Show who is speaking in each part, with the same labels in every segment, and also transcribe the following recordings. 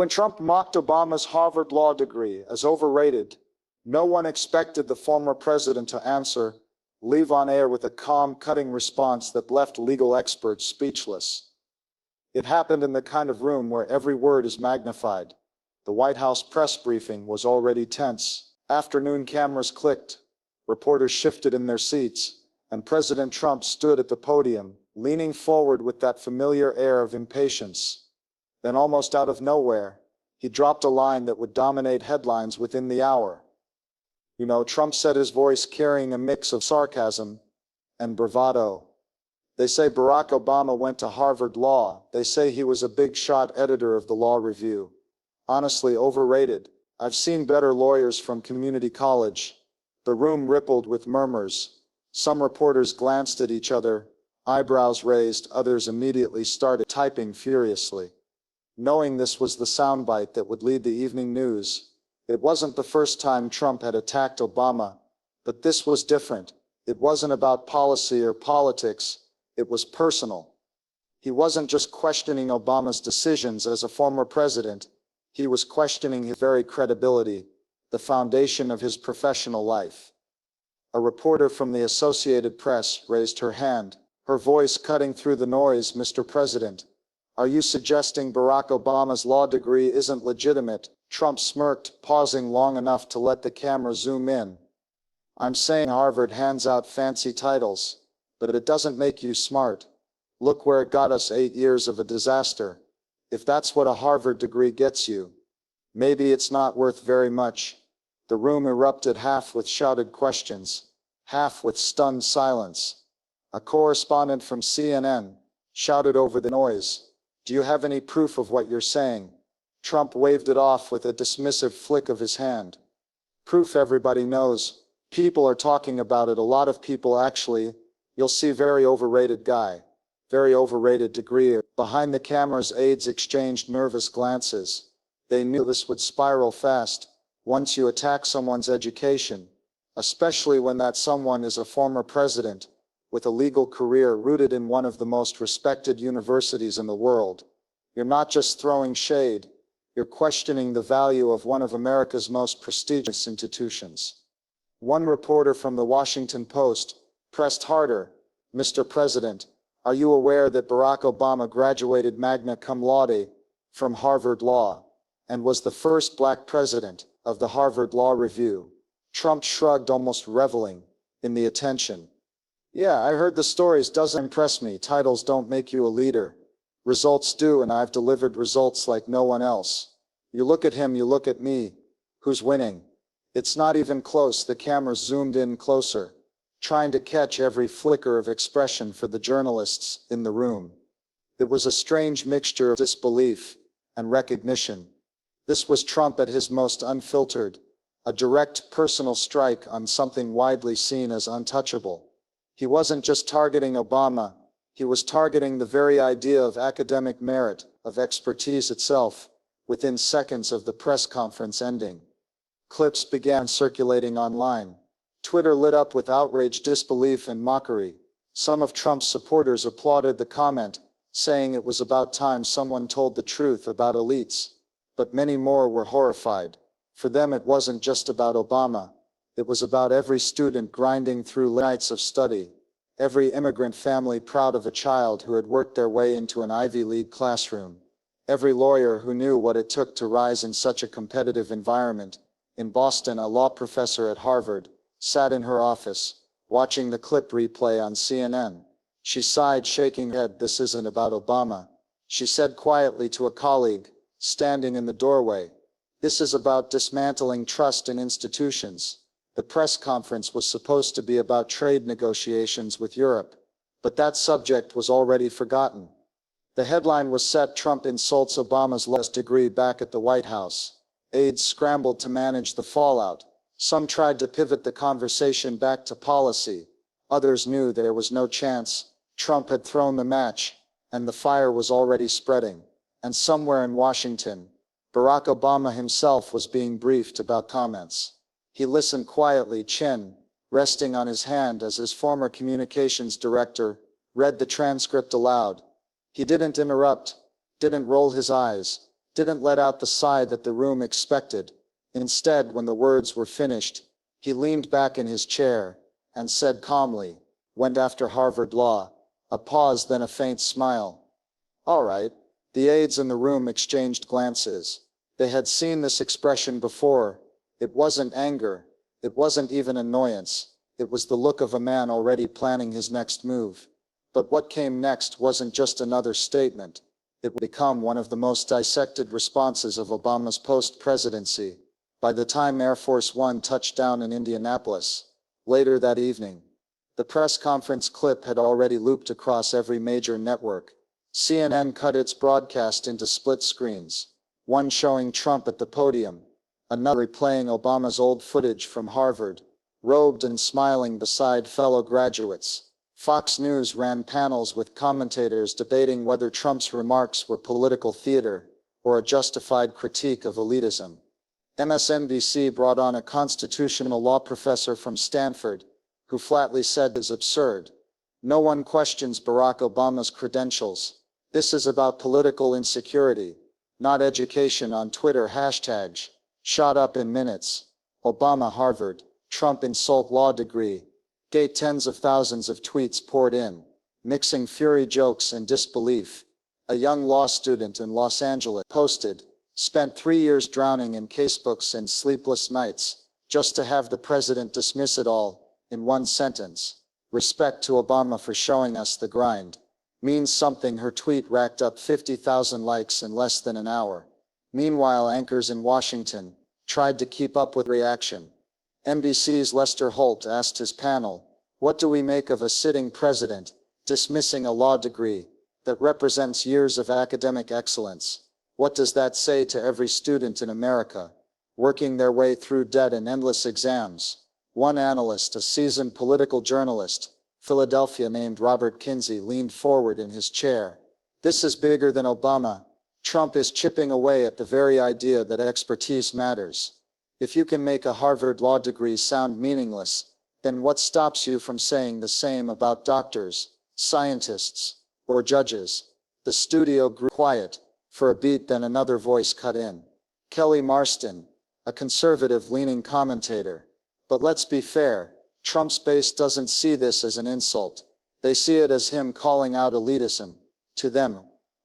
Speaker 1: When Trump mocked Obama's Harvard law degree as overrated, no one expected the former president to answer, leave on air with a calm, cutting response that left legal experts speechless. It happened in the kind of room where every word is magnified. The White House press briefing was already tense. Afternoon cameras clicked, reporters shifted in their seats, and President Trump stood at the podium, leaning forward with that familiar air of impatience. Then, almost out of nowhere, he dropped a line that would dominate headlines within the hour. "You know," Trump said, his voice carrying a mix of sarcasm and bravado. "They say Barack Obama went to Harvard Law. They say he was a big shot editor of the Law Review. Honestly, overrated. I've seen better lawyers from community college." The room rippled with murmurs. Some reporters glanced at each other, eyebrows raised. Others immediately started typing furiously. Knowing this was the soundbite that would lead the evening news, it wasn't the first time Trump had attacked Obama, but this was different. It wasn't about policy or politics, it was personal. He wasn't just questioning Obama's decisions as a former president, he was questioning his very credibility, the foundation of his professional life. A reporter from the Associated Press raised her hand, her voice cutting through the noise. "Mr. President, are you suggesting Barack Obama's law degree isn't legitimate?" Trump smirked, pausing long enough to let the camera zoom in. "I'm saying Harvard hands out fancy titles, but it doesn't make you smart. Look where it got us: 8 years of a disaster. If that's what a Harvard degree gets you, maybe it's not worth very much." The room erupted, half with shouted questions, half with stunned silence. A correspondent from CNN shouted over the noise, "Do you have any proof of what you're saying?" Trump waved it off with a dismissive flick of his hand. "Proof everybody knows. People are talking about it. A lot of people, actually. You'll see. Very overrated guy. Very overrated degree." Behind the cameras, aides exchanged nervous glances. They knew this would spiral fast. Once you attack someone's education, especially when that someone is a former president, with a legal career rooted in one of the most respected universities in the world, you're not just throwing shade, you're questioning the value of one of America's most prestigious institutions. One reporter from the Washington Post pressed harder, "Mr. President, are you aware that Barack Obama graduated magna cum laude from Harvard Law, and was the first black president of the Harvard Law Review?" Trump shrugged, almost reveling in the attention. "Yeah, I heard the stories. Doesn't impress me. Titles don't make you a leader. Results do, and I've delivered results like no one else. You look at him, you look at me. Who's winning? It's not even close." The camera zoomed in closer, trying to catch every flicker of expression for the journalists in the room. It was a strange mixture of disbelief and recognition. This was Trump at his most unfiltered, a direct personal strike on something widely seen as untouchable. He wasn't just targeting Obama, he was targeting the very idea of academic merit, of expertise itself. Within seconds of the press conference ending, clips began circulating online. Twitter lit up with outrage, disbelief, and mockery. Some of Trump's supporters applauded the comment, saying it was about time someone told the truth about elites. But many more were horrified. For them, it wasn't just about Obama. It was about every student grinding through nights of study, every immigrant family proud of a child who had worked their way into an Ivy League classroom, every lawyer who knew what it took to rise in such a competitive environment. In Boston, a law professor at Harvard sat in her office, watching the clip replay on CNN. She sighed, shaking her head. "This isn't about Obama," she said quietly to a colleague standing in the doorway. "This is about dismantling trust in institutions." The press conference was supposed to be about trade negotiations with Europe, but that subject was already forgotten. The headline was set: "Trump insults Obama's law degree." Back at the White House, aides scrambled to manage the fallout. Some tried to pivot the conversation back to policy. Others knew there was no chance. Trump had thrown the match, and the fire was already spreading. And somewhere in Washington, Barack Obama himself was being briefed about comments. He listened quietly, chin resting on his hand, as his former communications director read the transcript aloud. He didn't interrupt, didn't roll his eyes, didn't let out the sigh that the room expected. Instead, when the words were finished, he leaned back in his chair and said calmly, "Went after Harvard Law." A pause, then a faint smile. "All right." The aides in the room exchanged glances. They had seen this expression before. It wasn't anger. It wasn't even annoyance. It was the look of a man already planning his next move. But what came next wasn't just another statement. It would become one of the most dissected responses of Obama's post-presidency. By the time Air Force One touched down in Indianapolis, later that evening, the press conference clip had already looped across every major network. CNN cut its broadcast into split screens, one showing Trump at the podium, another replaying Obama's old footage from Harvard, robed and smiling beside fellow graduates. Fox News ran panels with commentators debating whether Trump's remarks were political theater or a justified critique of elitism. MSNBC brought on a constitutional law professor from Stanford, who flatly said it's absurd. No one questions Barack Obama's credentials. This is about political insecurity, not education. On Twitter, hashtags shot up in minutes. Obama Harvard, Trump insult law degree. Gate tens of thousands of tweets poured in, mixing fury, jokes, and disbelief. A young law student in Los Angeles posted, "Spent 3 years drowning in casebooks and sleepless nights, just to have the president dismiss it all, in one sentence. Respect to Obama for showing us the grind. Means something." Her tweet racked up 50,000 likes in less than an hour. Meanwhile, anchors in Washington tried to keep up with reaction. NBC's Lester Holt asked his panel, "What do we make of a sitting president dismissing a law degree that represents years of academic excellence? What does that say to every student in America, working their way through debt and endless exams?" One analyst, a seasoned political journalist, Philadelphia, named Robert Kinsey, leaned forward in his chair. "This is bigger than Obama. Trump is chipping away at the very idea that expertise matters. If you can make a Harvard law degree sound meaningless, then what stops you from saying the same about doctors, scientists, or judges?" The studio grew quiet for a beat, then another voice cut in. Kelly Marston, a conservative-leaning commentator. "But let's be fair, Trump's base doesn't see this as an insult. They see it as him calling out elitism. To them,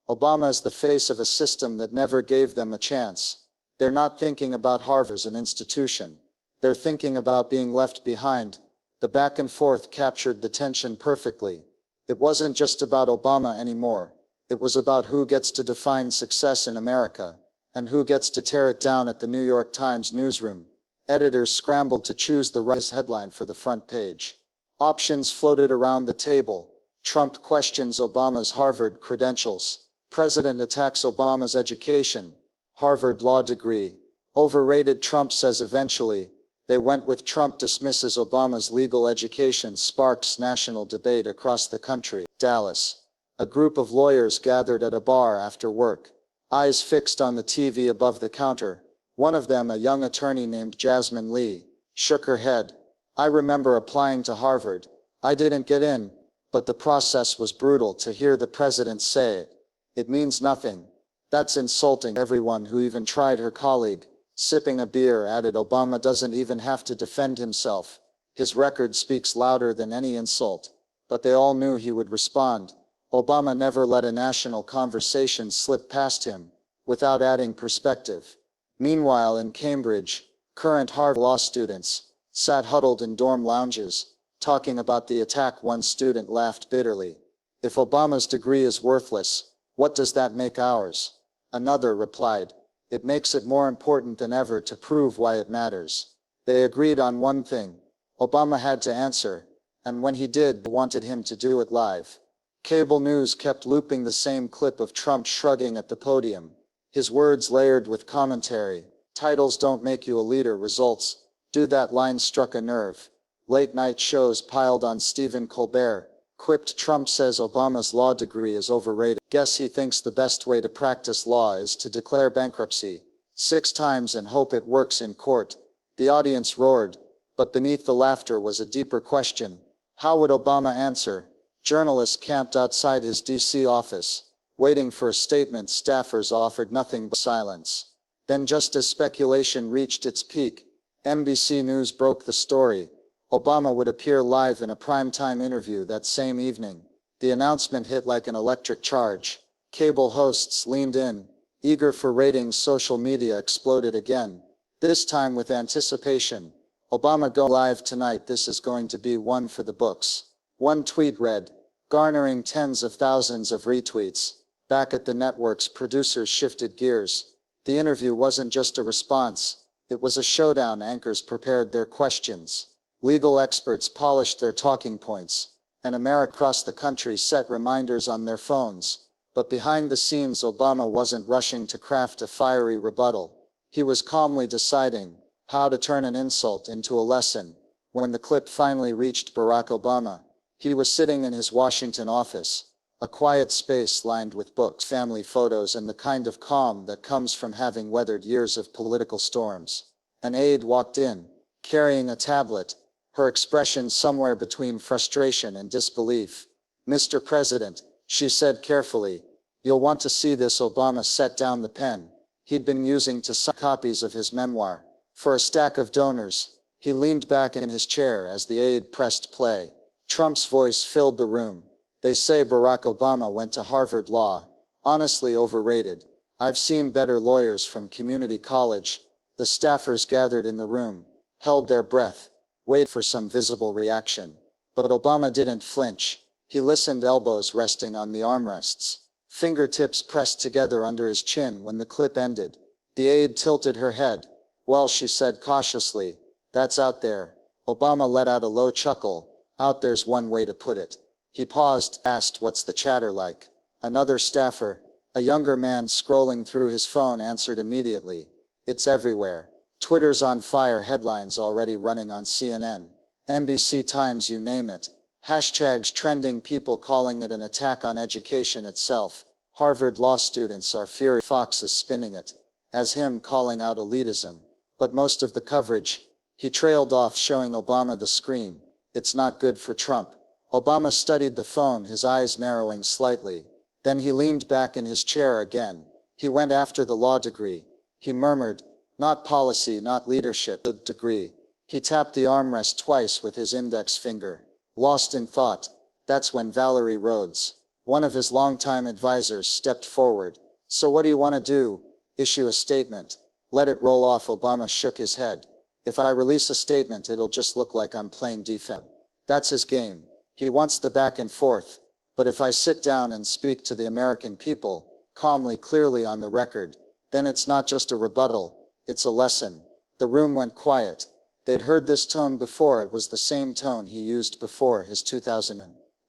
Speaker 1: Obama is the face of a system that never gave them a chance. They're not thinking about Harvard as an institution. They're thinking about being left behind." The back and forth captured the tension perfectly. It wasn't just about Obama anymore. It was about who gets to define success in America, and who gets to tear it down. At the New York Times newsroom, editors scrambled to choose the right headline for the front page. Options floated around the table. Trump questions Obama's Harvard credentials. President attacks Obama's education. Harvard law degree. Overrated. Trump says eventually. They went with Trump dismisses Obama's legal education. Sparks national debate across the country. Dallas. A group of lawyers gathered at a bar after work, eyes fixed on the TV above the counter. One of them, a young attorney named Jasmine Lee, shook her head. "I remember applying to Harvard. I didn't get in, but the process was brutal." To hear the president say it, "It means nothing. That's insulting." Everyone who even tried. Her colleague, sipping a beer, added, "Obama doesn't even have to defend himself. His record speaks louder than any insult." But they all knew he would respond. Obama never let a national conversation slip past him without adding perspective. Meanwhile, in Cambridge, current Harvard law students sat huddled in dorm lounges, talking about the attack. One student laughed bitterly. "If Obama's degree is worthless, what does that make ours?" Another replied, "It makes it more important than ever to prove why it matters." They agreed on one thing: Obama had to answer, and when he did, they wanted him to do it live. Cable news kept looping the same clip of Trump shrugging at the podium, his words layered with commentary. "Titles don't make you a leader, results do." That line struck a nerve. Late-night shows piled on. Stephen Colbert quipped, "Trump says Obama's law degree is overrated. Guess he thinks the best way to practice law is to declare bankruptcy 6 times and hope it works in court." The audience roared, but beneath the laughter was a deeper question. How would Obama answer? Journalists camped outside his D.C. office, Waiting for a statement, staffers offered nothing but silence. Then, just as speculation reached its peak, NBC News broke the story. Obama would appear live in a primetime interview that same evening. The announcement hit like an electric charge. Cable hosts leaned in, eager for ratings. Social media exploded again, this time with anticipation. Obama go live tonight, this is going to be one for the books. One tweet read, garnering tens of thousands of retweets. Back at the networks, producers shifted gears. The interview wasn't just a response, it was a showdown. Anchors prepared their questions. Legal experts polished their talking points, and America across the country set reminders on their phones. But behind the scenes, Obama wasn't rushing to craft a fiery rebuttal. He was calmly deciding how to turn an insult into a lesson. When the clip finally reached Barack Obama, he was sitting in his Washington office, a quiet space lined with books, family photos, and the kind of calm that comes from having weathered years of political storms. An aide walked in, carrying a tablet, her expression somewhere between frustration and disbelief. Mr. President, she said carefully, you'll want to see this. Obama set down the pen he'd been using to sign copies of his memoir for a stack of donors. He leaned back in his chair as the aide pressed play. Trump's voice filled the room. They say Barack Obama went to Harvard Law. Honestly, overrated. I've seen better lawyers from community college. The staffers gathered in the room held their breath, waited for some visible reaction. But Obama didn't flinch. He listened, elbows resting on the armrests, fingertips pressed together under his chin. When the clip ended, the aide tilted her head. Well, she said cautiously, that's out there. Obama let out a low chuckle. Out there's one way to put it. He paused, asked, what's the chatter like? Another staffer, a younger man scrolling through his phone, answered immediately. It's everywhere. Twitter's on fire, headlines already running on CNN, NBC Times, you name it. Hashtags trending, people calling it an attack on education itself. Harvard law students are furious. Fox is spinning it as him calling out elitism. But most of the coverage, he trailed off, showing Obama the screen. It's not good for Trump. Obama studied the phone, his eyes narrowing slightly. Then he leaned back in his chair again. He went after the law degree. He murmured, not policy, not leadership, the degree. He tapped the armrest twice with his index finger. Lost in thought. That's when Valerie Rhodes, one of his longtime advisors, stepped forward. So what do you want to do? Issue a statement. Let it roll off. Obama shook his head. If I release a statement, it'll just look like I'm playing defense. That's his game. He wants the back and forth. But if I sit down and speak to the American people, calmly, clearly on the record, then it's not just a rebuttal, it's a lesson. The room went quiet. They'd heard this tone before. It was the same tone he used before his 2000,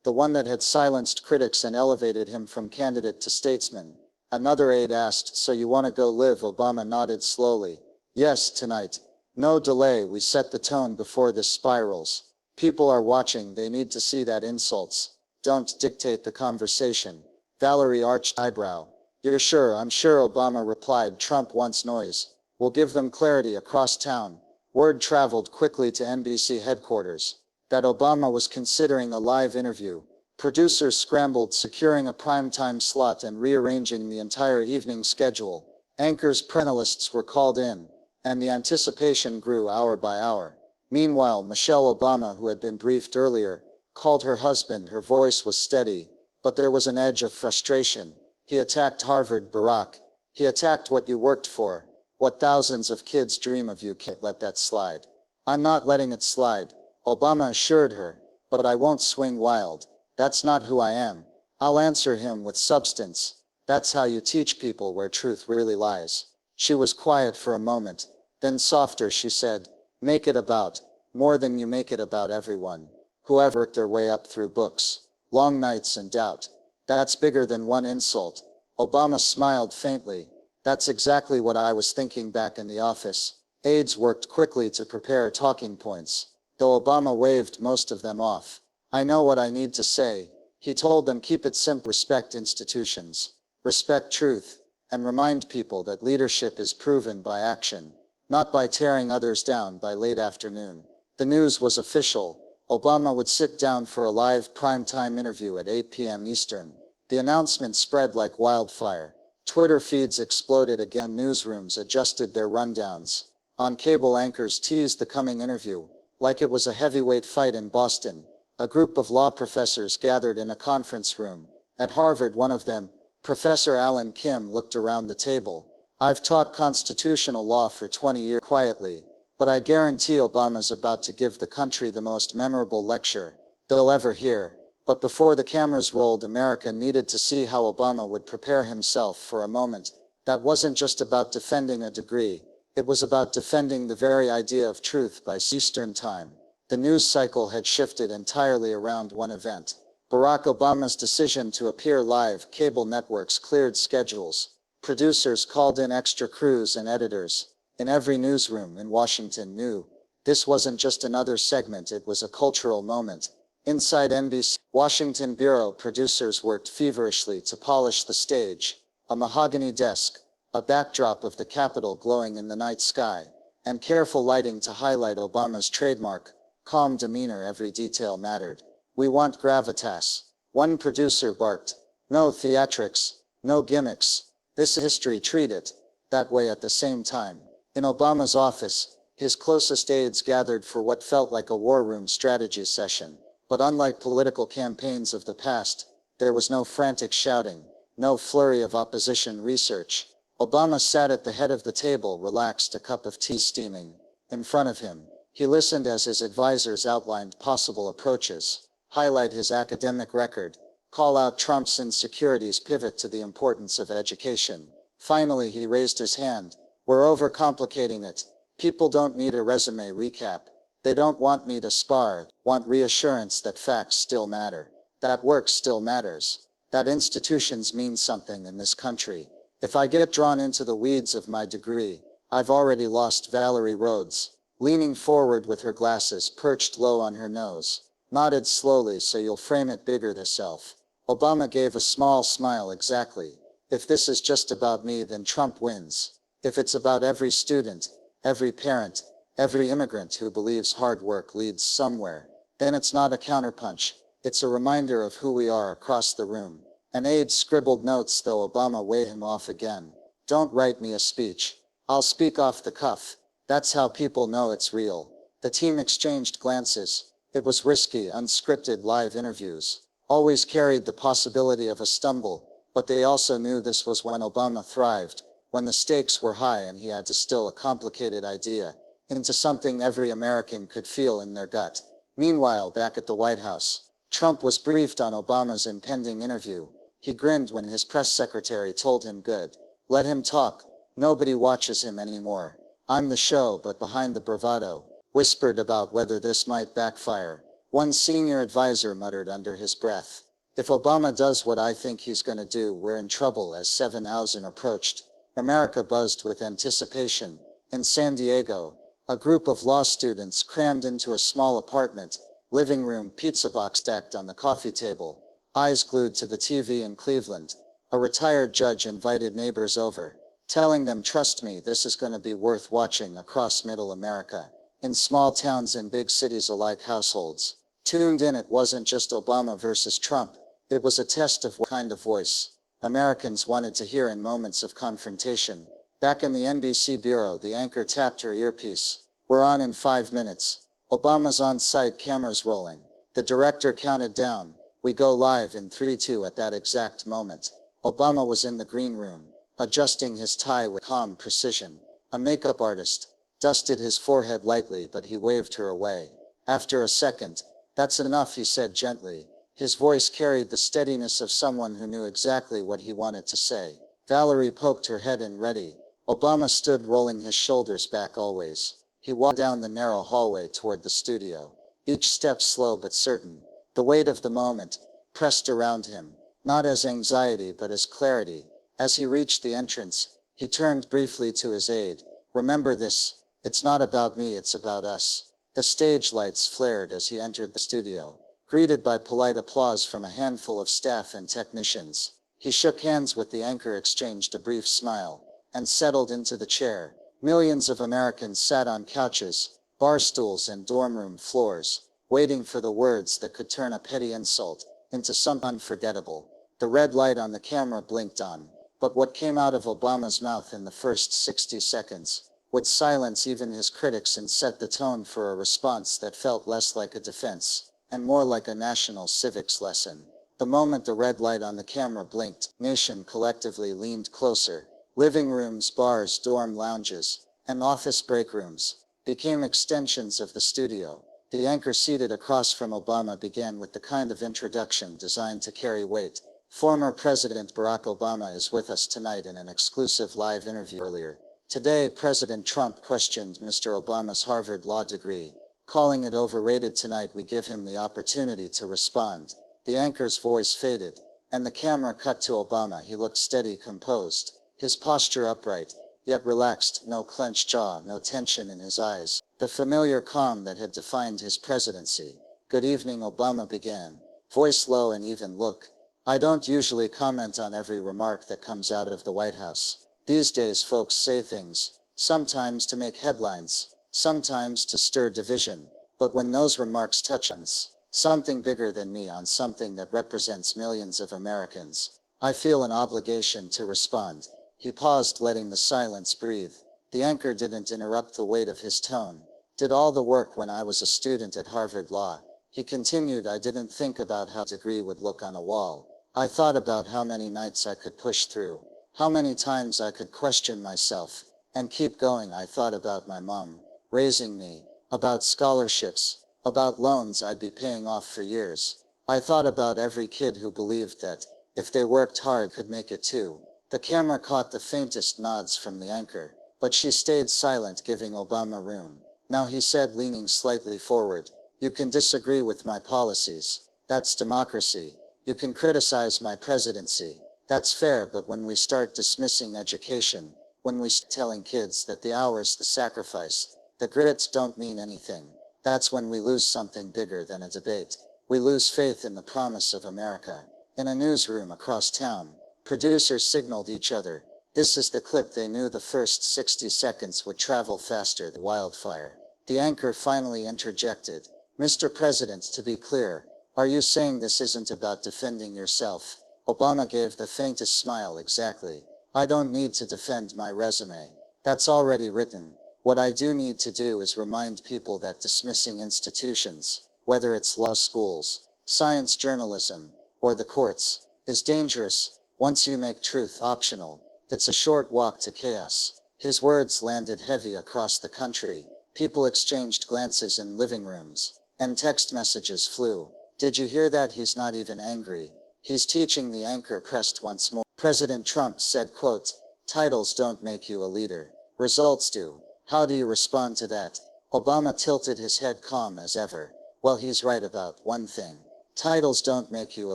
Speaker 1: the one that had silenced critics and elevated him from candidate to statesman. Another aide asked, so you want to go live? Obama nodded slowly. Yes, tonight. No delay. We set the tone before this spirals. People are watching, they need to see that insults don't dictate the conversation. Valerie arched eyebrow. You're sure? I'm sure, Obama replied. Trump wants noise. We'll give them clarity across town. Word traveled quickly to NBC headquarters that Obama was considering a live interview. Producers scrambled, securing a primetime slot and rearranging the entire evening schedule. Anchors, panelists were called in, and the anticipation grew hour by hour. Meanwhile, Michelle Obama, who had been briefed earlier, called her husband. Her voice was steady, but there was an edge of frustration. He attacked Harvard, Barack. He attacked what you worked for, what thousands of kids dream of. You can't let that slide. I'm not letting it slide, Obama assured her, but I won't swing wild. That's not who I am. I'll answer him with substance. That's how you teach people where truth really lies. She was quiet for a moment. Then softer, she said, make it about more than you make it about everyone. Whoever worked their way up through books, long nights and doubt. That's bigger than one insult. Obama smiled faintly. That's exactly what I was thinking back in the office. Aides worked quickly to prepare talking points, though Obama waved most of them off. I know what I need to say, he told them. Keep it simple. Respect institutions, respect truth, and remind people that leadership is proven by action, not by tearing others down by late afternoon. The news was official. Obama would sit down for a live primetime interview at 8 p.m. Eastern.
Speaker 2: The announcement spread like wildfire. Twitter feeds exploded again. Newsrooms adjusted their rundowns. On cable, anchors teased the coming interview, like it was a heavyweight fight in Boston. A group of law professors gathered in a conference room. At Harvard, one of them, Professor Alan Kim, looked around the table. I've taught constitutional law for 20 years quietly, but I guarantee Obama's about to give the country the most memorable lecture they'll ever hear. But before the cameras rolled, America needed to see how Obama would prepare himself for a moment that wasn't just about defending a degree. It was about defending the very idea of truth by Eastern time. The news cycle had shifted entirely around one event. Barack Obama's decision to appear live. Cable networks cleared schedules. Producers called in extra crews and editors. In every newsroom in Washington knew this wasn't just another segment, it was a cultural moment. Inside NBC Washington bureau, producers worked feverishly to polish the stage. A mahogany desk, a backdrop of the Capitol glowing in the night sky, and careful lighting to highlight Obama's trademark, calm demeanor. Every detail mattered. We want gravitas, one producer barked. No theatrics, no gimmicks. This history. Treat it that way. At the same time, in Obama's office, his closest aides gathered for what felt like a war room strategy session. But unlike political campaigns of the past, there was no frantic shouting, no flurry of opposition research. Obama sat at the head of the table, relaxed, a cup of tea steaming in front of him. He listened as his advisors outlined possible approaches, highlight his academic record, call out Trump's insecurities, pivot to the importance of education. Finally, he raised his hand. We're overcomplicating it. People don't need a resume recap. They don't want me to spar, want reassurance that facts still matter, that work still matters, that institutions mean something in this country. If I get drawn into the weeds of my degree, I've already lost. Valerie Rhodes, leaning forward with her glasses perched low on her nose, nodded slowly. So you'll frame it bigger thyself. Obama gave a small smile. Exactly. If this is just about me, then Trump wins. If it's about every student, every parent, every immigrant who believes hard work leads somewhere, then it's not a counterpunch, it's a reminder of who we are. Across the room, an aide scribbled notes, though Obama waved him off again. Don't write me a speech. I'll speak off the cuff. That's how people know it's real. The team exchanged glances. It was risky. Unscripted live interviews always carried the possibility of a stumble, but they also knew this was when Obama thrived, when the stakes were high and he had to distill a complicated idea into something every American could feel in their gut. Meanwhile, back at the White House, Trump was briefed on Obama's impending interview. He grinned when his press secretary told him, "Good. Let him talk. Nobody watches him anymore. I'm the show." But behind the bravado, whispered about whether this might backfire. One senior advisor muttered under his breath, "If Obama does what I think he's gonna do, we're in trouble." As 7,000 approached, America buzzed with anticipation. In San Diego, a group of law students crammed into a small apartment, living room, pizza box stacked on the coffee table, eyes glued to the TV. In Cleveland, a retired judge invited neighbors over, telling them, "Trust me, this is going to be worth watching." Across middle America, in small towns and big cities alike, households tuned in. It wasn't just Obama versus Trump. It was a test of what kind of voice Americans wanted to hear in moments of confrontation. Back in the NBC bureau, the anchor tapped her earpiece. "We're on in 5 minutes. Obama's on site, cameras rolling." The director counted down. "We go live in 3, 2." At that exact moment, Obama was in the green room, adjusting his tie with calm precision. A makeup artist dusted his forehead lightly, but he waved her away. After a second, "That's enough," he said gently. His voice carried the steadiness of someone who knew exactly what he wanted to say. Valerie poked her head in, ready. Obama stood, rolling his shoulders back always. He walked down the narrow hallway toward the studio, each step slow but certain. The weight of the moment pressed around him, not as anxiety but as clarity. As he reached the entrance, he turned briefly to his aide. "Remember this. It's not about me, it's about us." The stage lights flared as he entered the studio, greeted by polite applause from a handful of staff and technicians. He shook hands with the anchor, exchanged a brief smile, and settled into the chair. Millions of Americans sat on couches, bar stools, and dorm room floors, waiting for the words that could turn a petty insult into something unforgettable. The red light on the camera blinked on. But what came out of Obama's mouth in the first 60 seconds would silence even his critics and set the tone for a response that felt less like a defense and more like a national civics lesson. The moment the red light on the camera blinked, nation collectively leaned closer. Living rooms, bars, dorm lounges, and office break rooms became extensions of the studio. The anchor seated across from Obama began with the kind of introduction designed to carry weight. Former President Barack Obama is with us tonight in an exclusive live interview earlier. Today, President Trump questioned Mr. Obama's Harvard Law degree. Calling it overrated tonight, we give him the opportunity to respond. The anchor's voice faded, and the camera cut to Obama. He looked steady, composed, his posture upright, yet relaxed, no clenched jaw, no tension in his eyes, the familiar calm that had defined his presidency. Good evening, Obama began, voice low and even. Look, I don't usually comment on every remark that comes out of the White House. These days folks say things, sometimes to make headlines, sometimes to stir division. But when those remarks touch on something bigger than me, on something that represents millions of Americans, I feel an obligation to respond. He paused, letting the silence breathe. The anchor didn't interrupt the weight of his tone. Did all the work when I was a student at Harvard Law. He continued, I didn't think about how a degree would look on a wall. I thought about how many nights I could push through, how many times I could question myself and keep going. I thought about my mom raising me, about scholarships, about loans I'd be paying off for years. I thought about every kid who believed that, if they worked hard, could make it too. The camera caught the faintest nods from the anchor, but she stayed silent, giving Obama room. Now he said, leaning slightly forward, you can disagree with my policies. That's democracy. You can criticize my presidency. That's fair, but when we start dismissing education, when we start telling kids that the hours, the sacrifice, the grits don't mean anything, that's when we lose something bigger than a debate. We lose faith in the promise of America. In a newsroom across town, producers signaled each other. This is the clip. They knew the first 60 seconds would travel faster than wildfire. The anchor finally interjected. Mr. President, to be clear, are you saying this isn't about defending yourself? Obama gave the faintest smile. Exactly. I don't need to defend my resume. That's already written. What I do need to do is remind people that dismissing institutions, whether it's law schools, science journalism, or the courts, is dangerous. Once you make truth optional, it's a short walk to chaos. His words landed heavy across the country. People exchanged glances in living rooms, and text messages flew. Did you hear that? He's not even angry. He's teaching. The anchor pressed once more. President Trump said, quote, titles don't make you a leader. Results do. How do you respond to that? Obama tilted his head, calm as ever. Well, he's right about one thing. Titles don't make you a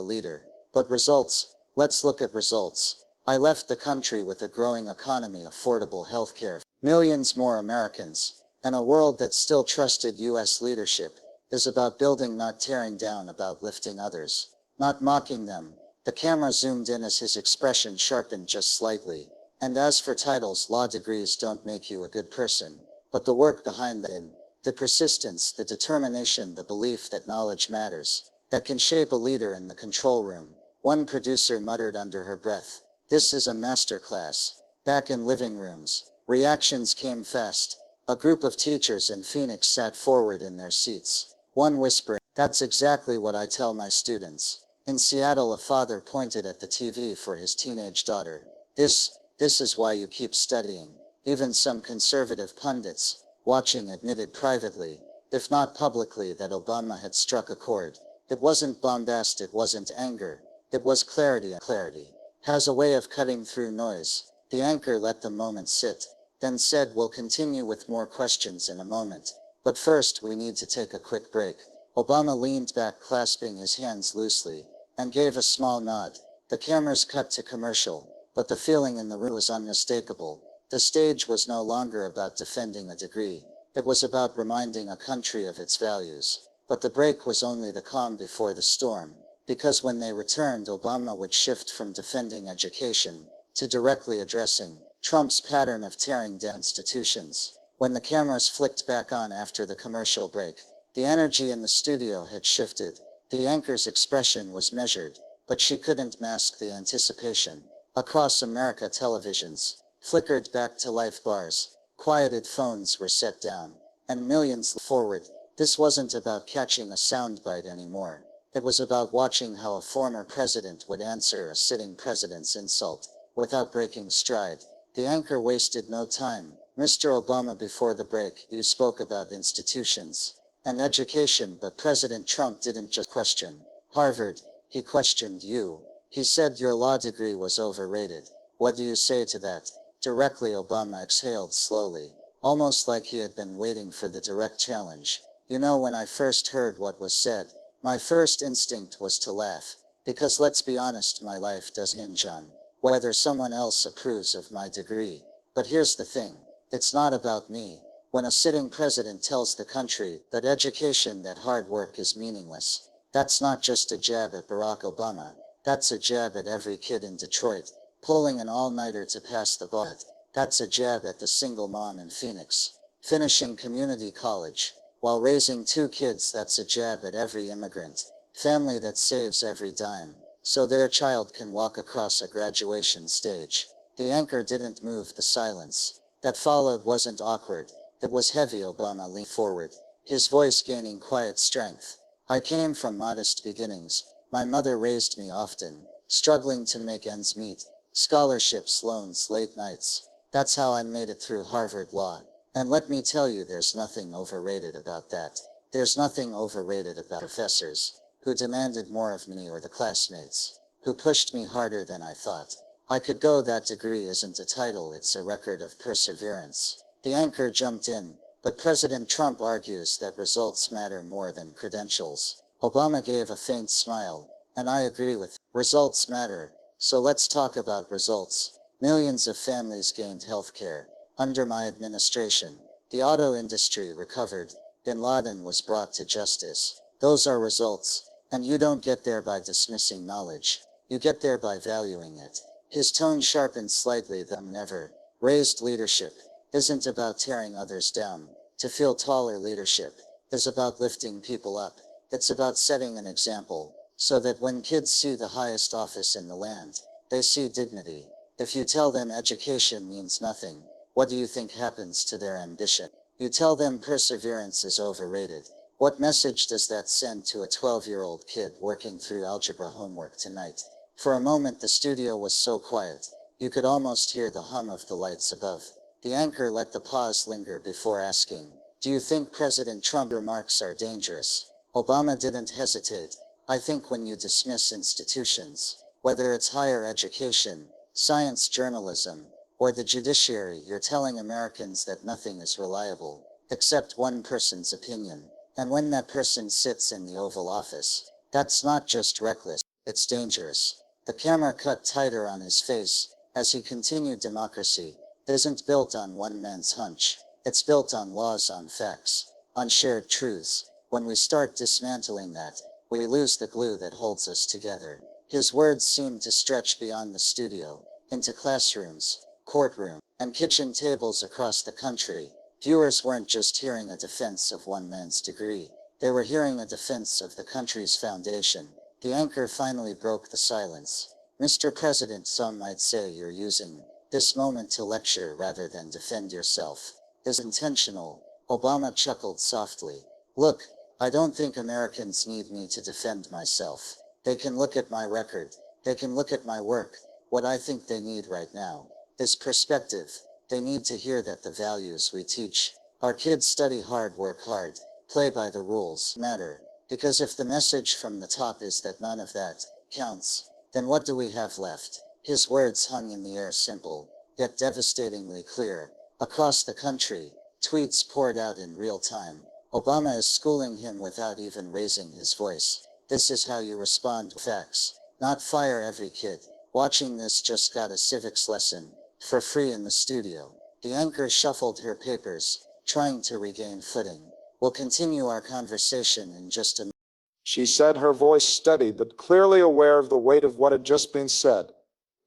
Speaker 2: leader. But results? Let's look at results. I left the country with a growing economy, affordable health care, millions more Americans, and a world that still trusted U.S. leadership. Is about building, not tearing down, about lifting others, not mocking them. The camera zoomed in as his expression sharpened just slightly. And as for titles, law degrees don't make you a good person, but the work behind them, the persistence, the determination, the belief that knowledge matters, that can shape a leader in the control room. One producer muttered under her breath, this is a masterclass. Back in living rooms, reactions came fast. A group of teachers in Phoenix sat forward in their seats. One whispering, that's exactly what I tell my students. In Seattle, a father pointed at the TV for his teenage daughter. This is why you keep studying. Even some conservative pundits, watching, admitted privately, if not publicly, that Obama had struck a chord. It wasn't bombast, it wasn't anger. It was clarity, and clarity has a way of cutting through noise. The anchor let the moment sit, then said, we'll continue with more questions in a moment. But first, we need to take a quick break. Obama leaned back, clasping his hands loosely, and gave a small nod. The cameras cut to commercial, but the feeling in the room was unmistakable. The stage was no longer about defending a degree. It was about reminding a country of its values. But the break was only the calm before the storm, because when they returned, Obama would shift from defending education to directly addressing Trump's pattern of tearing down institutions. When the cameras flicked back on after the commercial break, the energy in the studio had shifted. The anchor's expression was measured. but she couldn't mask the anticipation. Across America, televisions flickered back to life bars, quieted phones were set down, and millions looked forward. This wasn't about catching a soundbite anymore. It was about watching how a former president would answer a sitting president's insult without breaking stride. The anchor wasted no time. "Mr. Obama, before the break, you spoke about institutions and education, but President Trump didn't just question Harvard, he questioned you. He said your law degree was overrated. What do you say to that?" Directly, Obama exhaled slowly, almost like he had been waiting for the direct challenge. "You know, when I first heard what was said, my first instinct was to laugh. Because let's be honest, my life does hinge on whether someone else approves of my degree. But here's the thing. It's not about me. When a sitting president tells the country that education, that hard work is meaningless, that's not just a jab at Barack Obama. That's a jab at every kid in Detroit, pulling an all-nighter to pass the bar. That's a jab at the single mom in Phoenix, finishing community college while raising 2 kids. That's a jab at every immigrant family that saves every dime so their child can walk across a graduation stage. The anchor didn't move. The silence that followed wasn't awkward. It was heavy. Obama leaned forward, his voice gaining quiet strength. "I came from modest beginnings. My mother raised me often, struggling to make ends meet. Scholarships, loans, late nights. That's how I made it through Harvard Law. And let me tell you, there's nothing overrated about that. There's nothing overrated about professors who demanded more of me, or the classmates who pushed me harder than I thought I could go. That degree isn't a title, it's a record of perseverance." The anchor jumped in. "But President Trump argues that results matter more than credentials." Obama gave a faint smile. "And I agree with him. Results matter. So let's talk about results. Millions of families gained health care under my administration. The auto industry recovered. Bin Laden was brought to justice. Those are results. And you don't get there by dismissing knowledge. You get there by valuing it." His tone sharpened slightly. "The never raised leadership isn't about tearing others down. To feel taller, leadership is about lifting people up. It's about setting an example so that when kids see the highest office in the land, they see dignity. If you tell them education means nothing, what do you think happens to their ambition? You tell them perseverance is overrated. What message does that send to a 12-year-old kid working through algebra homework tonight?" For a moment the studio was so quiet, you could almost hear the hum of the lights above. The anchor let the pause linger before asking, "Do you think President Trump's remarks are dangerous?" Obama didn't hesitate. "I think when you dismiss institutions, whether it's higher education, science, journalism, or the judiciary, you're telling Americans that nothing is reliable except one person's opinion. And when that person sits in the Oval Office, that's not just reckless, it's dangerous." The camera cut tighter on his face as he continued, "Democracy isn't built on one man's hunch. It's built on laws, on facts, on shared truths. When we start dismantling that, we lose the glue that holds us together." His words seemed to stretch beyond the studio, into classrooms, courtrooms, and kitchen tables across the country. Viewers weren't just hearing a defense of one man's degree. They were hearing a defense of the country's foundation. The anchor finally broke the silence. "Mr. President, some might say you're using this moment to lecture rather than defend yourself. Is intentional." Obama chuckled softly. "Look, I don't think Americans need me to defend myself. They can look at my record. They can look at my work. What I think they need right now is perspective. They need to hear that the values we teach our kids, study hard, work hard, play by the rules, matter. Because if the message from the top is that none of that counts, then what do we have left?" His words hung in the air, simple, yet devastatingly clear. Across the country, tweets poured out in real time. Obama is schooling him without even raising his voice. "This is how you respond to facts, not fire every kid." Watching this just got a civics lesson for free in the studio. The anchor shuffled her papers, trying to regain footing. "We'll continue our conversation in just a minute,"
Speaker 1: she said, her voice steady but clearly aware of the weight of what had just been said.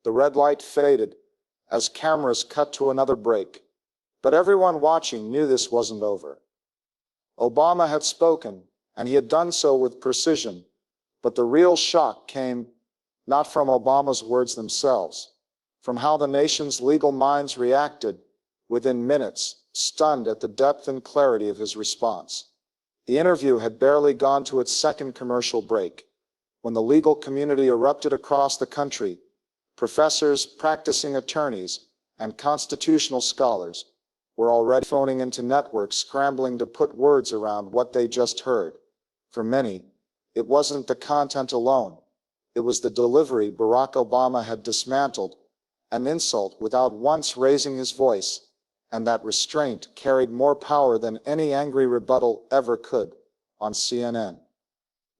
Speaker 1: The red light faded as cameras cut to another break. But everyone watching knew this wasn't over. Obama had spoken, and he had done so with precision. But the real shock came Not from Obama's words themselves, from how the nation's legal minds reacted within minutes, stunned at the depth and clarity of his response. The interview had barely gone to its second commercial break when the legal community erupted across the country. Professors, practicing attorneys, and constitutional scholars were already phoning into networks, scrambling to put words around what they just heard. For many, it wasn't the content alone. It was the delivery. Barack Obama had dismantled an insult without once raising his voice, and that restraint carried more power than any angry rebuttal ever could. On CNN,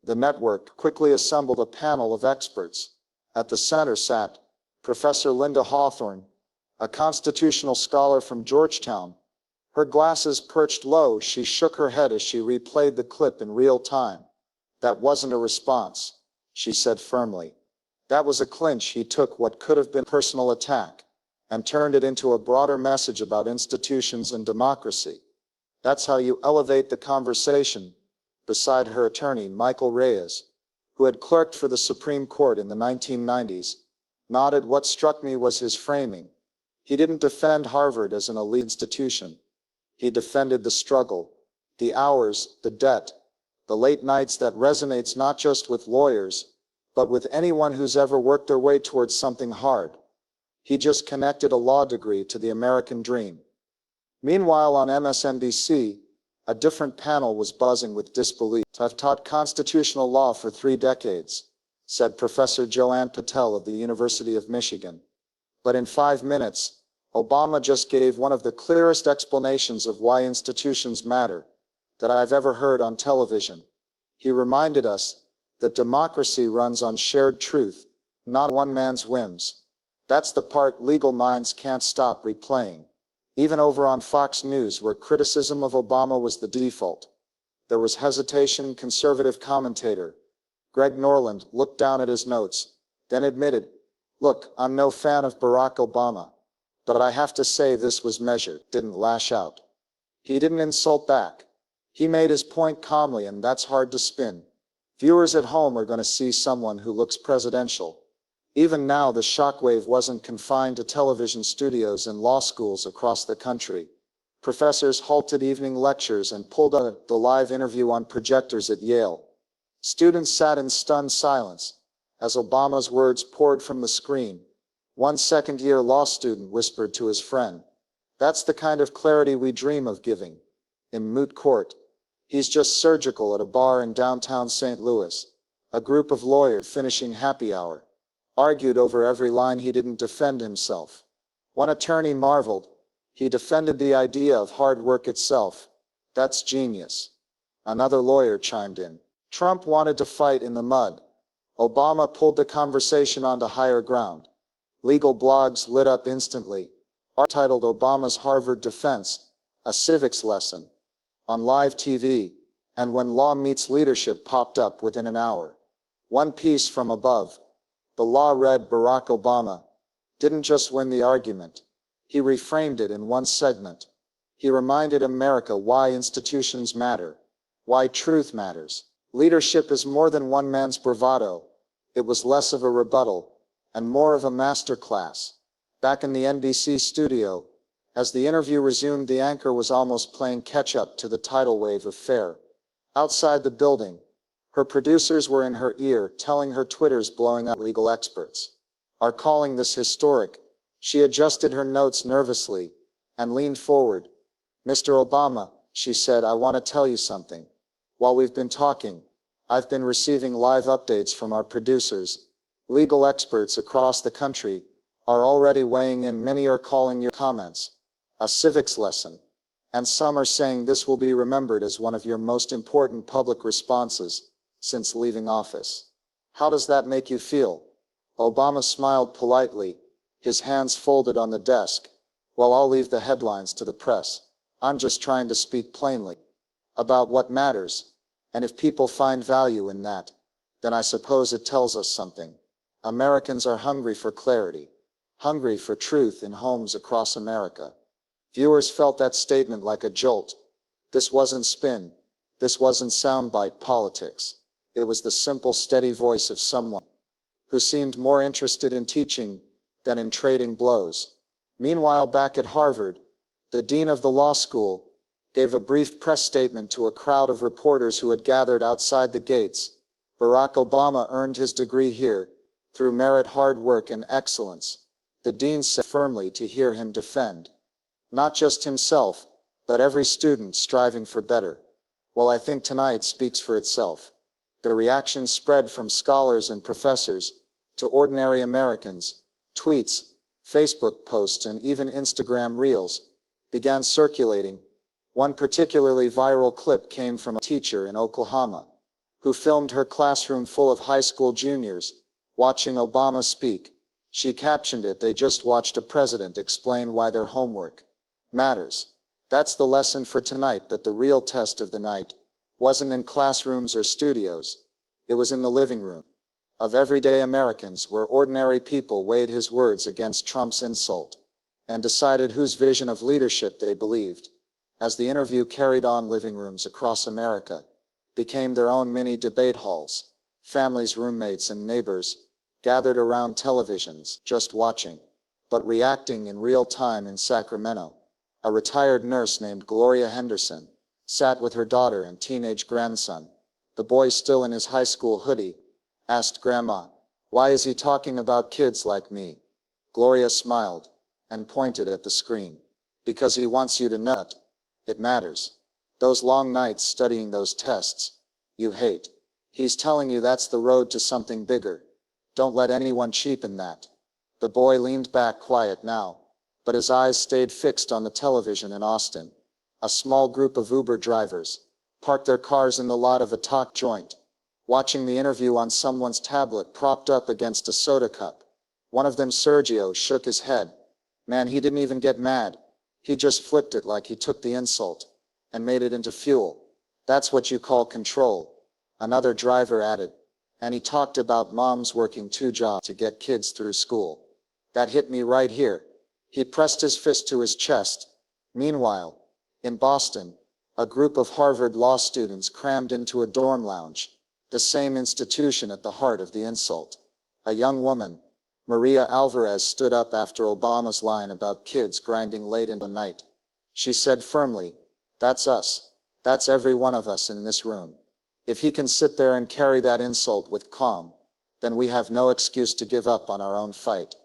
Speaker 1: the network quickly assembled a panel of experts. At the center sat Professor Linda Hawthorne, a constitutional scholar from Georgetown. Her glasses perched low, she shook her head as she replayed the clip in real time. "That wasn't a response," she said firmly. "That was a clinch." He took what could have been a personal attack and turned it into a broader message about institutions and democracy. That's how you elevate the conversation. Beside her attorney, Michael Reyes, who had clerked for the Supreme Court in the 1990s, nodded. What struck me was his framing. He didn't defend Harvard as an elite institution. He defended the struggle, the hours, the debt, the late nights that resonates not just with lawyers, but with anyone who's ever worked their way towards something hard. He just connected a law degree to the American dream. Meanwhile, on MSNBC, a different panel was buzzing with disbelief. "I've taught constitutional law for 3 decades, said Professor Joanne Patel of the University of Michigan. But in 5 minutes, Obama just gave one of the clearest explanations of why institutions matter that I've ever heard on television. He reminded us that democracy runs on shared truth, not one man's whims. That's the part legal minds can't stop replaying. Even over on Fox News, where criticism of Obama was the default, there was hesitation. Conservative commentator Greg Norland looked down at his notes, then admitted, "Look, I'm no fan of Barack Obama, but I have to say this was measured." Didn't lash out. He didn't insult back. He made his point calmly, and that's hard to spin. Viewers at home are going to see someone who looks presidential. Even now, the shockwave wasn't confined to television studios and law schools across the country. Professors halted evening lectures and pulled out the live interview on projectors at Yale. Students sat in stunned silence as Obama's words poured from the screen. One second-year law student whispered to his friend, "That's the kind of clarity we dream of giving." In moot court, he's just surgical. At a bar in downtown St. Louis, a group of lawyers finishing happy hour argued over every line. He didn't defend himself. One attorney marveled. He defended the idea of hard work itself. "That's genius." Another lawyer chimed in. Trump wanted to fight in the mud. Obama pulled the conversation onto higher ground. Legal blogs lit up instantly. Titled "Obama's Harvard Defense, a Civics Lesson," on live TV, and "When Law Meets Leadership" popped up within an hour. One piece from above. The law read, "Barack Obama didn't just win the argument. He reframed it in one segment. He reminded America why institutions matter, why truth matters. Leadership is more than one man's bravado." It was less of a rebuttal and more of a masterclass. Back in the NBC studio, as the interview resumed, the anchor was almost playing catch-up to the tidal wave of fare. Outside the building, her producers were in her ear, telling her Twitter's blowing up. "Legal experts are calling this historic." She adjusted her notes nervously and leaned forward. "Mr. Obama," she said, "I want to tell you something. While we've been talking, I've been receiving live updates from our producers. Legal experts across the country are already weighing in. Many are calling your comments a civics lesson, and some are saying this will be remembered as one of your most important public responses since leaving office. How does that make you feel?" Obama smiled politely, his hands folded on the desk. "Well, I'll leave the headlines to the press. I'm just trying to speak plainly about what matters, and if people find value in that, then I suppose it tells us something. Americans are hungry for clarity, hungry for truth in homes across America." Viewers felt that statement like a jolt. This wasn't spin. This wasn't soundbite politics. It was the simple, steady voice of someone
Speaker 2: who seemed more interested in teaching than in trading blows. Meanwhile, back at Harvard, the dean of the law school gave a brief press statement to a crowd of reporters who had gathered outside the gates. Barack Obama earned his degree here through merit, hard work, and excellence, the dean said firmly, to hear him defend not just himself, but every student striving for better. Well, I think tonight speaks for itself. The reaction spread from scholars and professors to ordinary Americans. Tweets, Facebook posts, and even Instagram reels began circulating. One particularly viral clip came from a teacher in Oklahoma who filmed her classroom full of high school juniors watching Obama speak. She captioned it, "They just watched a president explain why their homework matters." That's the lesson for tonight, that the real test of the night wasn't in classrooms or studios. It was in the living room of everyday Americans, where ordinary people weighed his words against Trump's insult and decided whose vision of leadership they believed. As the interview carried on, living rooms across America became their own mini debate halls. Families, roommates, and neighbors gathered around televisions, just watching, but reacting in real time. In Sacramento, a retired nurse named Gloria Henderson sat with her daughter and teenage grandson. The boy, still in his high school hoodie, asked Grandma, "Why is he talking about kids like me?" Gloria smiled and pointed at the screen. "Because he wants you to know it matters. Those long nights studying those tests you hate. He's telling you that's the road to something bigger. Don't let anyone cheapen that." The boy leaned back, quiet now, but his eyes stayed fixed on the television. In Austin, a small group of Uber drivers parked their cars in the lot of a talk joint, watching the interview on someone's tablet propped up against a soda cup. One of them, Sergio, shook his head. Man, he didn't even get mad. He just flipped it like he took the insult and made it into fuel. "That's what you call control," another driver added. "And he talked about moms working 2 jobs to get kids through school. That hit me right here." He pressed his fist to his chest. Meanwhile, in Boston, a group of Harvard law students crammed into a dorm lounge, the same institution at the heart of the insult. A young woman, Maria Alvarez, stood up after Obama's line about kids grinding late in the night. She said firmly, "That's us. That's every one of us in this room. If he can sit there and carry that insult with calm, then we have no excuse to give up on our own fight."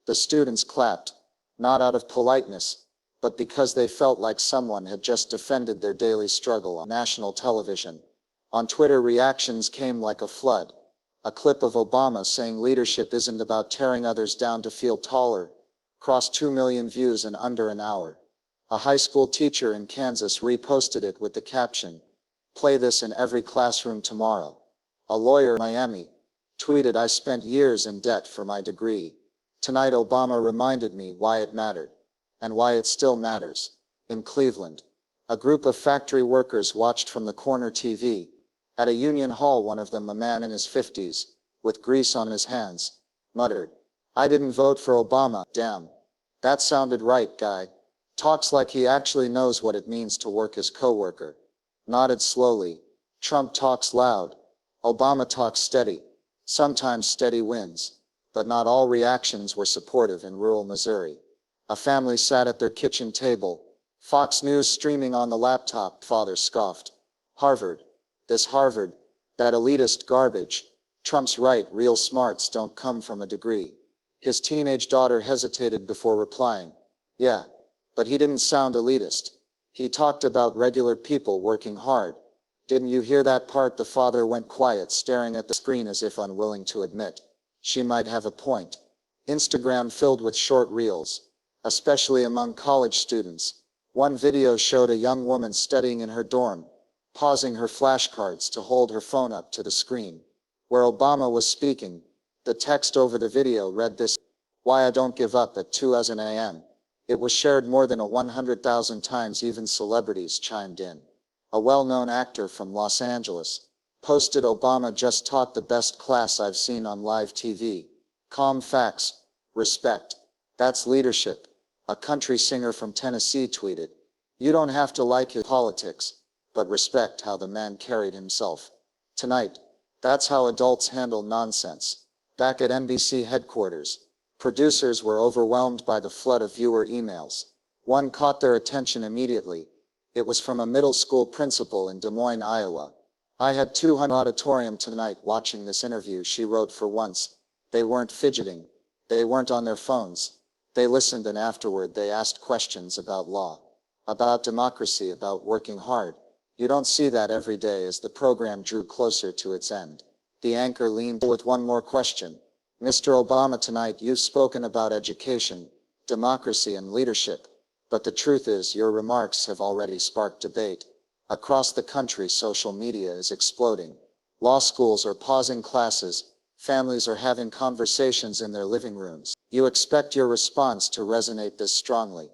Speaker 2: The students clapped, not out of politeness, but because they felt like someone had just defended their daily struggle on national television. On Twitter, reactions came like a flood. A clip of Obama saying leadership isn't about tearing others down to feel taller crossed 2 million views in under an hour. A high school teacher in Kansas reposted it with the caption, "Play this in every classroom tomorrow." A lawyer in Miami tweeted, "I spent years in debt for my degree. Tonight Obama reminded me why it mattered, and why it still matters." In Cleveland, a group of factory workers watched from the corner TV. At a union hall, one of them, a man in his 50s, with grease on his hands, muttered, "I didn't vote for Obama, damn. That sounded right, guy. Talks like he actually knows what it means to work his coworker." Nodded slowly. "Trump talks loud. Obama talks steady. Sometimes steady wins." But not all reactions were supportive. In rural Missouri, a family sat at their kitchen table, Fox News streaming on the laptop. Father scoffed, "Harvard. This Harvard. That elitist garbage. Trump's right, real smarts don't come from a degree." His teenage daughter hesitated before replying, "Yeah, but he didn't sound elitist. He talked about regular people working hard. Didn't you hear that part?" The father went quiet, staring at the screen as if unwilling to admit she might have a point. Instagram filled with short reels, especially among college students. One video showed a young woman studying in her dorm, pausing her flashcards to hold her phone up to the screen where Obama was speaking. The text over the video read this: "Why I don't give up at 2 a.m. It was shared more than 100,000 times. Even celebrities chimed in. A well-known actor from Los Angeles posted, "Obama just taught the best class I've seen on live TV. Calm facts, respect. That's leadership." A country singer from Tennessee tweeted, "You don't have to like his politics, but respect how the man carried himself. Tonight, that's how adults handle nonsense." Back at NBC headquarters, producers were overwhelmed by the flood of viewer emails. One caught their attention immediately. It was from a middle school principal in Des Moines, Iowa. "I had 200 auditorium tonight watching this interview," she wrote. "For once, they weren't fidgeting. They weren't on their phones. They listened, and afterward they asked questions about law, about democracy, about working hard. You don't see that every day." As the program drew closer to its end, the anchor leaned with one more question. "Mr. Obama, tonight you've spoken about education, democracy, and leadership. But the truth is, your remarks have already sparked debate. Across the country, social media is exploding. Law schools are pausing classes. Families are having conversations in their living rooms. You expect your response to resonate this strongly."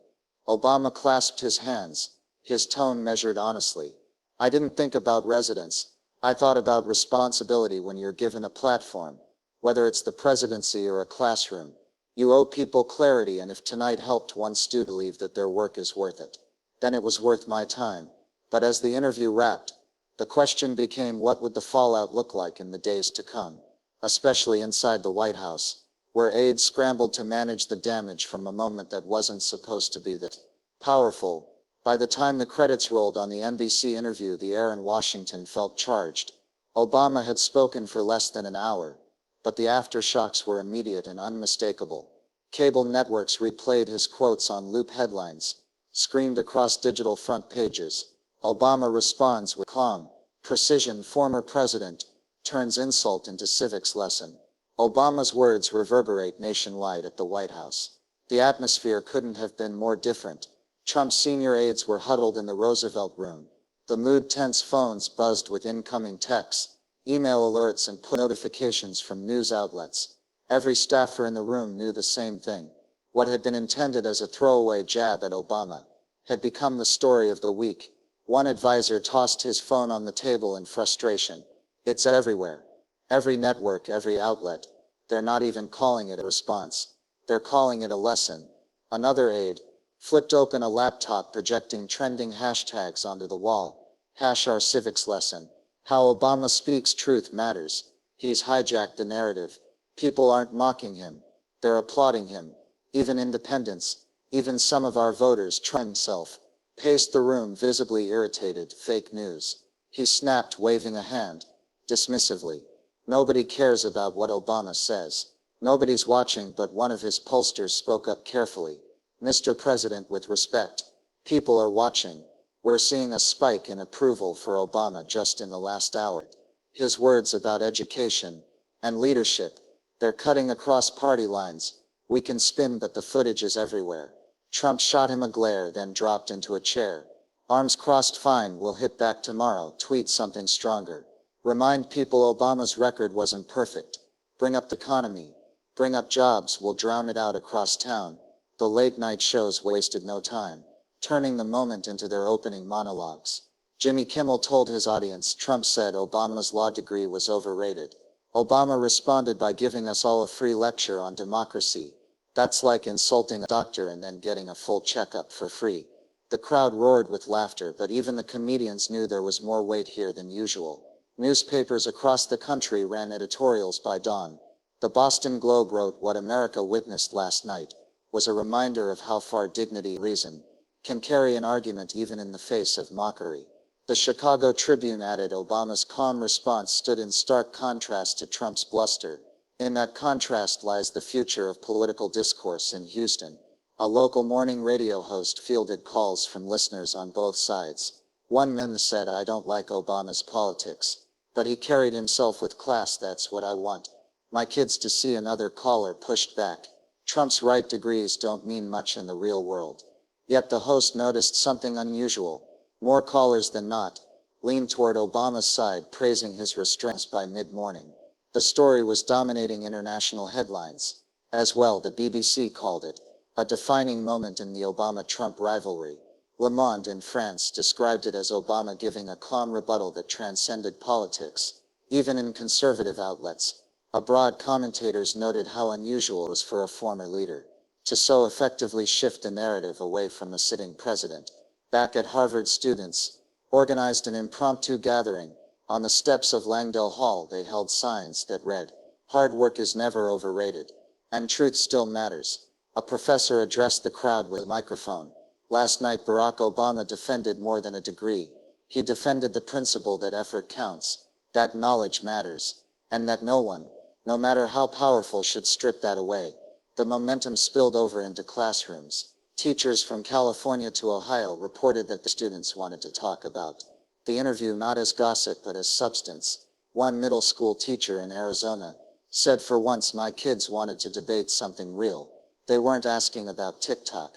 Speaker 2: Obama clasped his hands, his tone measured honestly. "I didn't think about residents. I thought about responsibility. When you're given a platform, whether it's the presidency or a classroom, you owe people clarity, and if tonight helped one student believe that their work is worth it, then it was worth my time." But as the interview wrapped, the question became, what would the fallout look like in the days to come, especially inside the White House, where aides scrambled to manage the damage from a moment that wasn't supposed to be that powerful. By the time the credits rolled on the NBC interview, the air in Washington felt charged. Obama had spoken for less than an hour, but the aftershocks were immediate and unmistakable. Cable networks replayed his quotes on loop, headlines screamed across digital front pages. Obama responds with calm precision. Former president turns insult into civics lesson. Obama's words reverberate nationwide. At the White House, the atmosphere couldn't have been more different. Trump's senior aides were huddled in the Roosevelt room. The mood tense, phones buzzed with incoming texts, email alerts, and push notifications from news outlets. Every staffer in the room knew the same thing. What had been intended as a throwaway jab at Obama had become the story of the week. One advisor tossed his phone on the table in frustration. "It's everywhere. Every network, every outlet. They're not even calling it a response. They're calling it a lesson." Another aide flipped open a laptop, projecting trending hashtags onto the wall. "Our civics lesson. How Obama speaks truth matters. He's hijacked the narrative. People aren't mocking him. They're applauding him. Even independents, even some of our voters." Trump himself paced the room, visibly irritated. "Fake news," he snapped, waving a hand dismissively. "Nobody cares about what Obama says. Nobody's watching." But one of his pollsters spoke up carefully. "Mr. President, with respect, people are watching. We're seeing a spike in approval for Obama just in the last hour. His words about education and leadership, they're cutting across party lines. We can spin, but the footage is everywhere." Trump shot him a glare, then dropped into a chair. "Arms crossed. Fine, we'll hit back tomorrow. Tweet something stronger. Remind people Obama's record wasn't perfect. Bring up the economy. Bring up jobs. We'll drown it out across town." The late night shows wasted no time, turning the moment into their opening monologues. Jimmy Kimmel told his audience Trump said Obama's law degree was overrated. Obama responded by giving us all a free lecture on democracy. "That's like insulting a doctor and then getting a full checkup for free." The crowd roared with laughter, but even the comedians knew there was more weight here than usual. Newspapers across the country ran editorials by dawn. The Boston Globe wrote, "What America witnessed last night was a reminder of how far dignity and reason can carry an argument even in the face of mockery." The Chicago Tribune added, "Obama's calm response stood in stark contrast to Trump's bluster. In that contrast lies the future of political discourse in Houston." A local morning radio host fielded calls from listeners on both sides. One man said, "I don't like Obama's politics, but he carried himself with class. That's what I want my kids to see." Another caller pushed back, "Trump's right degrees don't mean much in the real world." Yet the host noticed something unusual. More callers than not leaned toward Obama's side, praising his restraints. By mid-morning, the story was dominating international headlines. As well, the BBC called it a defining moment in the Obama-Trump rivalry. Le Monde in France described it as Obama giving a calm rebuttal that transcended politics. Even in conservative outlets, abroad, commentators noted how unusual it was for a former leader to so effectively shift the narrative away from the sitting president. Back at Harvard, students organized an impromptu gathering. On the steps of Langdale Hall, they held signs that read, Hard work is never overrated. And truth still matters. A professor addressed the crowd with a microphone. Last night Barack Obama defended more than a degree. He defended the principle that effort counts, that knowledge matters, and that no one, no matter how powerful, should strip that away. The momentum spilled over into classrooms. Teachers from California to Ohio reported that the students wanted to talk about the interview not as gossip but as substance. One middle school teacher in Arizona said, "For once my kids wanted to debate something real. They weren't asking about TikTok.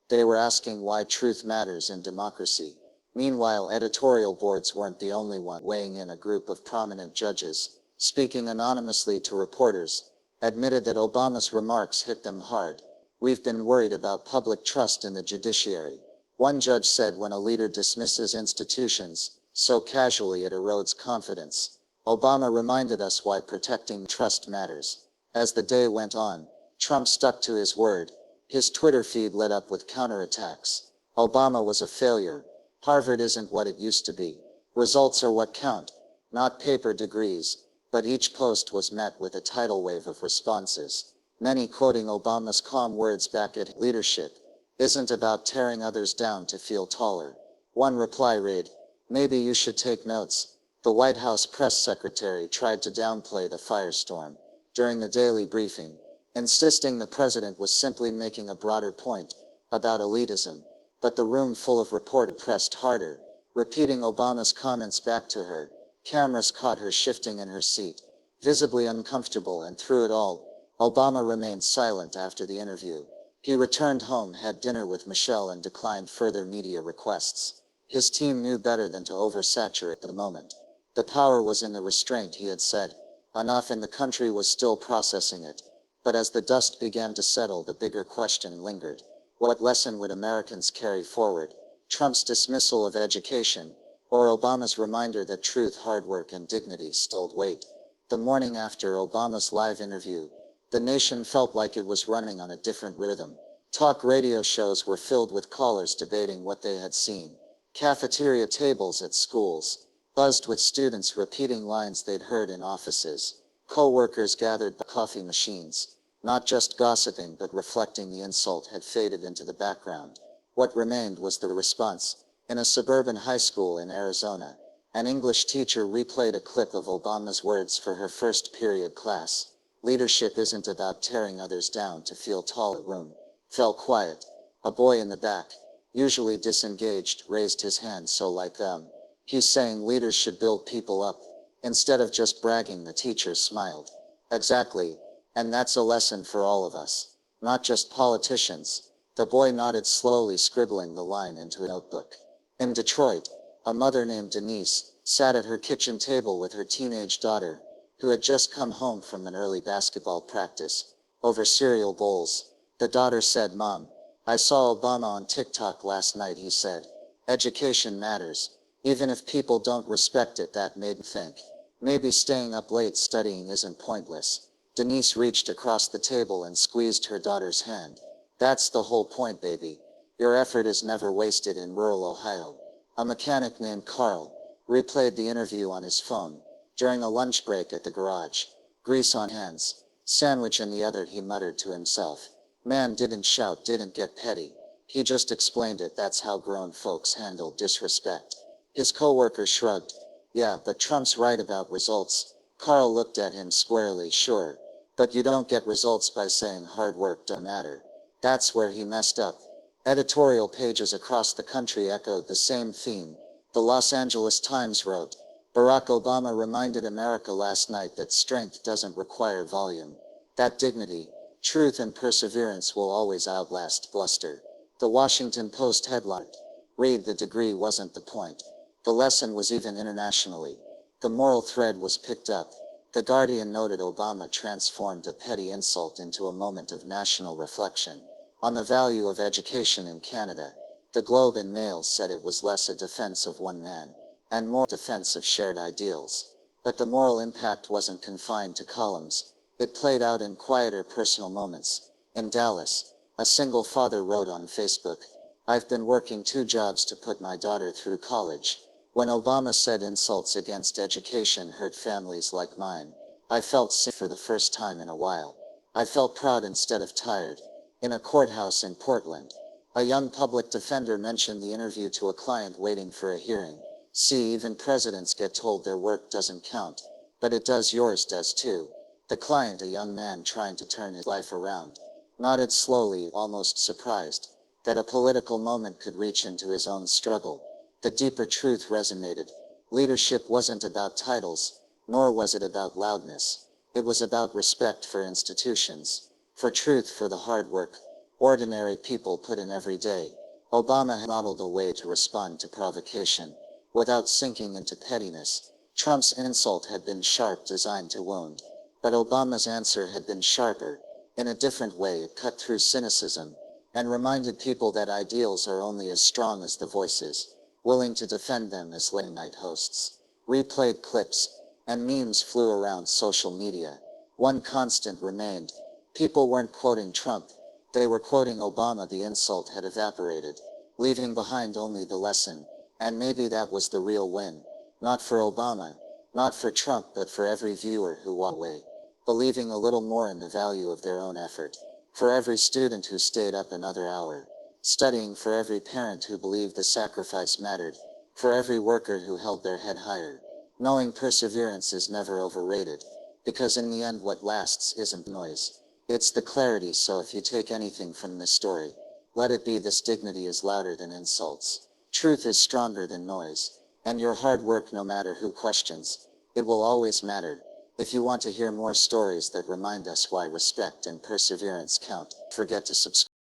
Speaker 2: They were asking why truth matters in democracy." Meanwhile, editorial boards weren't the only one weighing in. A group of prominent judges, speaking anonymously to reporters, admitted that Obama's remarks hit them hard. "We've been worried about public trust in the judiciary," one judge said. "When a leader dismisses institutions so casually, it erodes confidence. Obama reminded us why protecting trust matters." As the day went on, Trump stuck to his word. His Twitter feed lit up with counterattacks. Obama was a failure. Harvard isn't what it used to be. Results are what count, not paper degrees. But each post was met with a tidal wave of responses, many quoting Obama's calm words back at leadership isn't about tearing others down to feel taller. One reply read, "Maybe you should take notes." The White House press secretary tried to downplay the firestorm during the daily briefing, insisting the president was simply making a broader point about elitism. But the room full of reporters pressed harder, repeating Obama's comments back to her. Cameras caught her shifting in her seat, visibly uncomfortable, and through it all, Obama remained silent. After the interview, he returned home, had dinner with Michelle, and declined further media requests. His team knew better than to oversaturate the moment. The power was in the restraint, he had said. Enough, and the country was still processing it. But as the dust began to settle, the bigger question lingered. What lesson would Americans carry forward? Trump's dismissal of education, or Obama's reminder that truth, hard work, and dignity still wait? The morning after Obama's live interview, the nation felt like it was running on a different rhythm. Talk radio shows were filled with callers debating what they had seen. Cafeteria tables at schools buzzed with students repeating lines they'd heard in offices. Co-workers gathered by coffee machines, not just gossiping but reflecting. The insult had faded into the background. What remained was the response. In a suburban high school in Arizona, an English teacher replayed a clip of Obama's words for her first period class. "Leadership isn't about tearing others down to feel tall." The room fell quiet. A boy in the back, usually disengaged, raised his hand. "So like them. He's saying leaders should build people up, instead of just bragging." The teacher smiled. "Exactly. And that's a lesson for all of us, not just politicians." The boy nodded slowly, scribbling the line into a notebook. In Detroit, a mother named Denise sat at her kitchen table with her teenage daughter, who had just come home from an early basketball practice. Over cereal bowls, the daughter said, "Mom, I saw Obama on TikTok last night. He said, 'Education matters, even if people don't respect it.' That made me think, maybe staying up late studying isn't pointless." Denise reached across the table and squeezed her daughter's hand. "That's the whole point, baby. Your effort is never wasted." In rural Ohio, a mechanic named Carl replayed the interview on his phone. During a lunch break at the garage, grease on hands, sandwich in the other, he muttered to himself, "Man didn't shout, didn't get petty. He just explained it. That's how grown folks handle disrespect." His coworker shrugged. "Yeah, but Trump's right about results." Carl looked at him squarely. "Sure. But you don't get results by saying hard work don't matter." That's where he messed up. Editorial pages across the country echoed the same theme. The Los Angeles Times wrote, "Barack Obama reminded America last night that strength doesn't require volume. That dignity, truth, and perseverance will always outlast bluster." The Washington Post headlined, "Read, the degree wasn't the point." The lesson was even internationally. The moral thread was picked up. The Guardian noted Obama transformed a petty insult into a moment of national reflection on the value of education in Canada. The Globe and Mail said it was less a defense of one man and more defense of shared ideals. But the moral impact wasn't confined to columns. It played out in quieter personal moments. In Dallas, a single father wrote on Facebook, "I've been working 2 jobs to put my daughter through college." When Obama said insults against education hurt families like mine, I felt sick for the first time in a while. I felt proud instead of tired. In a courthouse in Portland, a young public defender mentioned the interview to a client waiting for a hearing. See, even presidents get told their work doesn't count. But it does, yours does too. The client, a young man trying to turn his life around, nodded slowly, almost surprised that a political moment could reach into his own struggle. The deeper truth resonated. Leadership wasn't about titles, nor was it about loudness. It was about respect for institutions, for truth, for the hard work ordinary people put in every day. Obama had modeled a way to respond to provocation, without sinking into pettiness. Trump's insult had been sharp, designed to wound. But Obama's answer had been sharper. In a different way, it cut through cynicism, and reminded people that ideals are only as strong as the voices willing to defend them. As late night hosts replayed clips, and memes flew around social media, one constant remained: people weren't quoting Trump, they were quoting Obama. The insult had evaporated, leaving behind only the lesson. And maybe that was the real win. Not for Obama, not for Trump, but for every viewer who walked away believing a little more in the value of their own effort. For every student who stayed up another hour studying, for every parent who believed the sacrifice mattered, for every worker who held their head higher, knowing perseverance is never overrated, because in the end what lasts isn't noise, it's the clarity. So if you take anything from this story, let it be this: dignity is louder than insults, truth is stronger than noise, and your hard work, no matter who questions, it will always matter. If you want to hear more stories that remind us why respect and perseverance count, forget to subscribe.